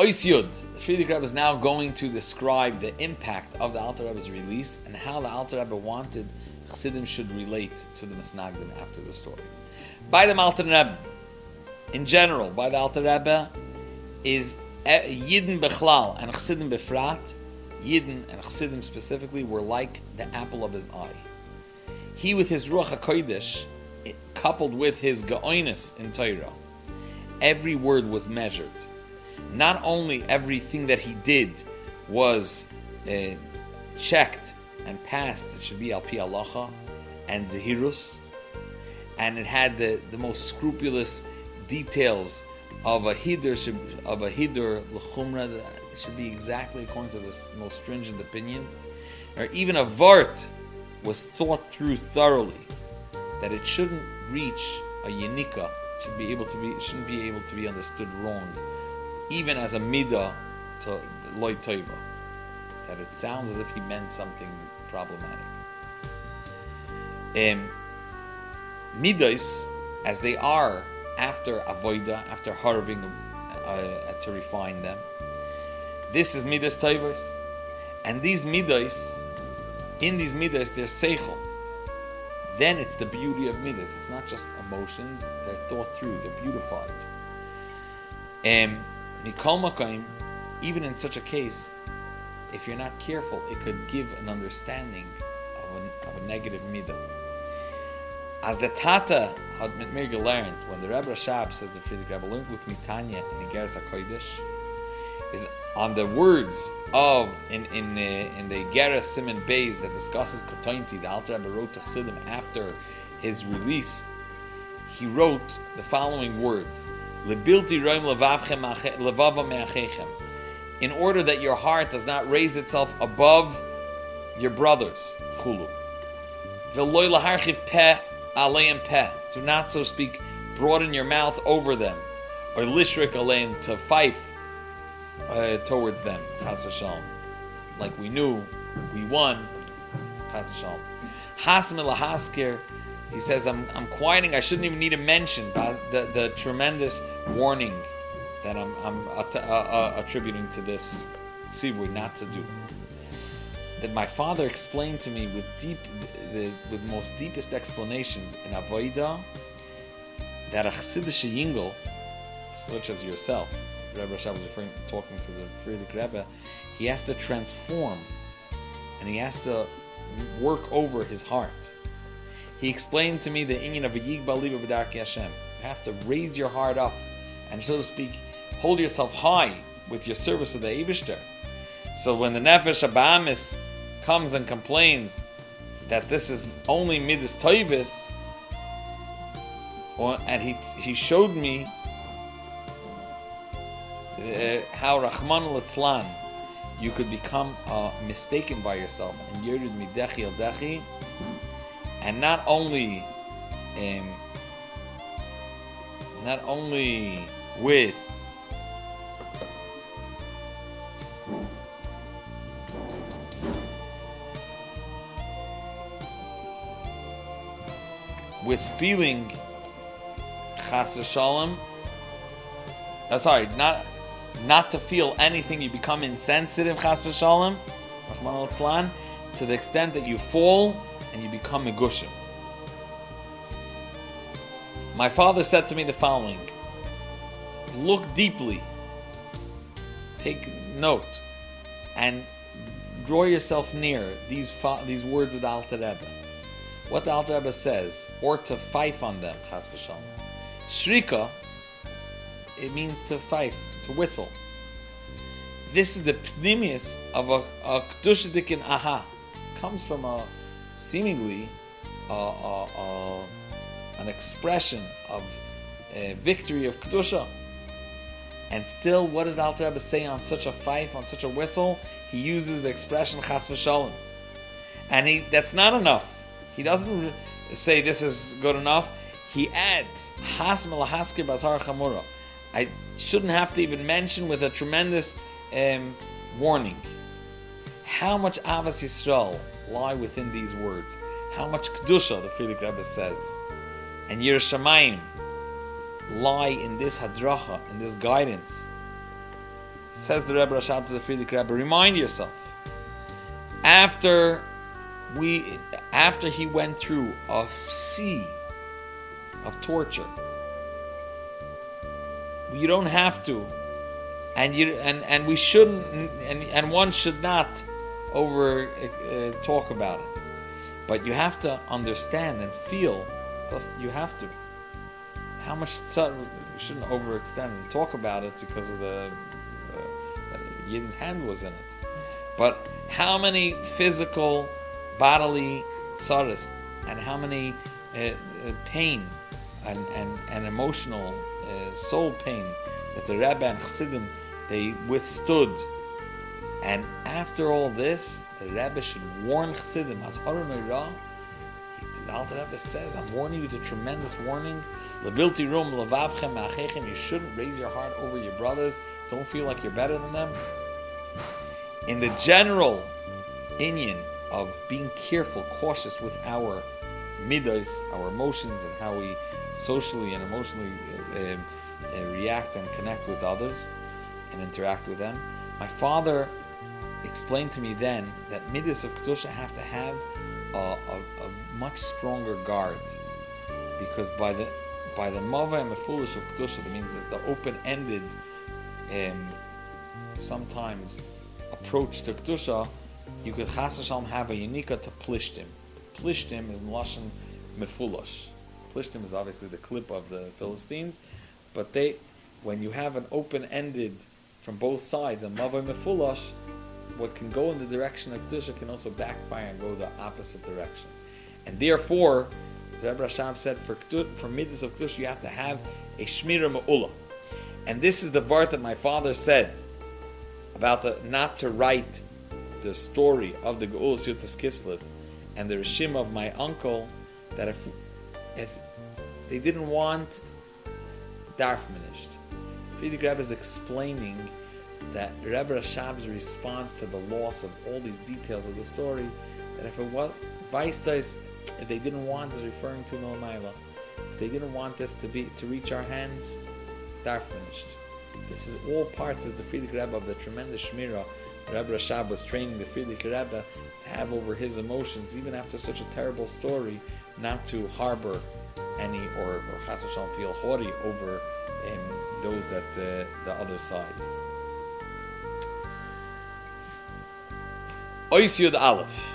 Ois Yud. The Frierdiker Rebbe is now going to describe the impact of the Alter Rebbe's release and how the Alter Rebbe wanted Chassidim should relate to the Misnagdim after the story. By the Alter Rebbe, in general, by the Alter Rebbe, is Yidden Bechlal and Chassidim Befrat. Yidden and Chassidim specifically were like the apple of his eye. He, with his Ruach HaKodesh, coupled with his Geoinus in Torah, every word was measured. Not only everything that he did was checked and passed, it should be al pi halacha and zehirus, and it had the most scrupulous details of a hidur l'chumra. It should be exactly according to the most stringent opinions. Or even a vart was thought through thoroughly, that it shouldn't reach a yenika, it shouldn't be able to be understood wrong, even as a midah to loy toiva, that it sounds as if he meant something problematic. Midas, as they are after avoida, after harving to refine them, this is midas toivos, and these midas, in these midas, there's seichel. Then it's the beauty of midas. It's not just emotions; they're thought through, they're beautified. Mikol Makom, even in such a case, if you're not careful, it could give an understanding of a negative midah. As the Tata had mit mir gelernt, when the Rebbe Rashab says the Frierdiker Rebbe learned with Mitanya in Igeres HaKodesh, is on the words of in the Igeres Siman Beis that discusses Kotointi. The Alter Rebbe wrote to Chassidim after his release. He wrote the following words: Lebilti roim levava me'achechem, in order that your heart does not raise itself above your brothers. Chulu. V'loy laharchiv peh aleim peh, do not, so to speak, broaden your mouth over them, or lishrik aleim, to fife towards them. Chas v'shalom. Like we knew, we won. Chas v'shalom. Hasme lahaskir. He says, I'm quieting. I shouldn't even need to mention the tremendous warning that I'm attributing to this tzivui not to do. That my father explained to me with the most deepest explanations in Avodah, that a Chassidish Yingel, such as yourself, Rebbe Rashab was talking to the Frierdiker Rebbe, he has to transform and he has to work over his heart. He explained to me the inyan of a Yigba Liba B'darkei Hashem. You have to raise your heart up and, so to speak, hold yourself high with your service of the Eibishter. So when the Nefesh Abamis comes and complains that this is only Midas Toivis, and he showed me how Rahman al-Itzlan, you could become mistaken by yourself and Yerid Midechi al Dechi, and not only with feeling chas v'shalom, not to feel anything, you become insensitive chas v'shalom, Rahman al-Itzlan, to the extent that you fall and you become megushim. My father said to me the following: look deeply, take note, and draw yourself near these words of the Alter Rebbe. What the Alter Rebbe says, or to fife on them, chas v'shalom. Shrika, it means to fife, to whistle. This is the pnimius of a kedusha dikin aha. It comes from a seemingly an expression of victory of kedusha, and still, what does the Alter Rebbe say on such a fife, on such a whistle? He uses the expression chas v'shalom, and that's not enough. He doesn't say this is good enough. He adds has melahaskir bazar chamura. I shouldn't have to even mention with a tremendous warning. How much Avas Yisrael lie within these words? How much Kedusha, the Frierdiker Rebbe says, and Yiras Shamayim lie in this hadracha, in this guidance. says the Rebbe Rashab to the Friedrich Rebbe, remind yourself, after he went through a sea of torture, you don't have to, and we shouldn't, and one should not over talk about it. But you have to understand and feel. You have to. How much you shouldn't overextend and talk about it because of the Yidden's hand was in it. But how many physical, bodily tzaras, and how many pain and emotional soul pain that the Rabbi and Chassidim they withstood. And after all this, the Rebbe should warn Chassidim, as Haron Ra. The Alter Rebbe says, I'm warning you with a tremendous warning. Lebilti rum levavchem ma'achechem. You shouldn't raise your heart over your brothers. Don't feel like you're better than them. In the general inyan of being careful, cautious with our midos, our emotions, and how we socially and emotionally react and connect with others and interact with them. My father explained to me then that midas of Kedusha have to have a much stronger guard, because by the mava and mefulish of Kedusha, that means that the open-ended sometimes approach to Kedusha, you could chas v'shalom have a unika to plishtim. Plishtim is lashon mefulish. Plishtim is obviously the clip of the Philistines, but when you have an open-ended from both sides, a mava mefulish, what can go in the direction of Kedusha can also backfire and go the opposite direction. And therefore, the Rebbe Rashab said, for midas of Kedusha, you have to have a shmira ma'ula. And this is the part that my father said about not to write the story of the Geulus Yutas Kislev and the Rishim of my uncle, that if they didn't want Darfmanished. Friedrich Rebbe is explaining that Rebbe Rashab's response to the loss of all these details of the story, that if it was Beis, if they didn't want, is referring to no Maila. If they didn't want this to reach our hands, Darfmanished. This is all parts of the Friedrich Rebbe of the tremendous Shmira. Rebbe Rashab was training the Friedrich Rebbe to have over his emotions, even after such a terrible story, not to harbor any or chas v'shalom feel haughty over those that the other side. Ois Yud Aleph.